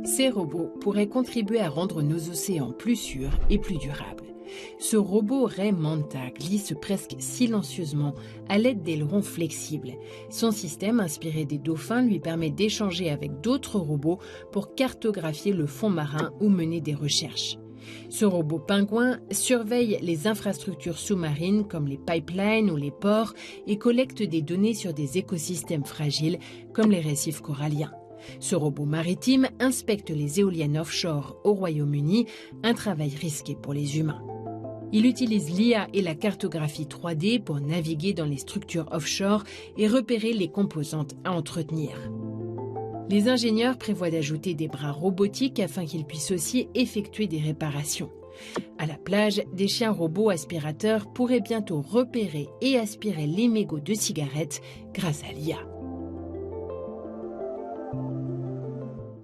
Ces robots pourraient contribuer à rendre nos océans plus sûrs et plus durables. Ce robot Ray Manta glisse presque silencieusement à l'aide d'ailerons flexibles. Son système, inspiré des dauphins, lui permet d'échanger avec d'autres robots pour cartographier le fond marin ou mener des recherches. Ce robot pingouin surveille les infrastructures sous-marines comme les pipelines ou les ports et collecte des données sur des écosystèmes fragiles comme les récifs coralliens. Ce robot maritime inspecte les éoliennes offshore au Royaume-Uni, un travail risqué pour les humains. Il utilise l'IA et la cartographie 3D pour naviguer dans les structures offshore et repérer les composantes à entretenir. Les ingénieurs prévoient d'ajouter des bras robotiques afin qu'ils puissent aussi effectuer des réparations. À la plage, des chiens robots aspirateurs pourraient bientôt repérer et aspirer les mégots de cigarettes grâce à l'IA.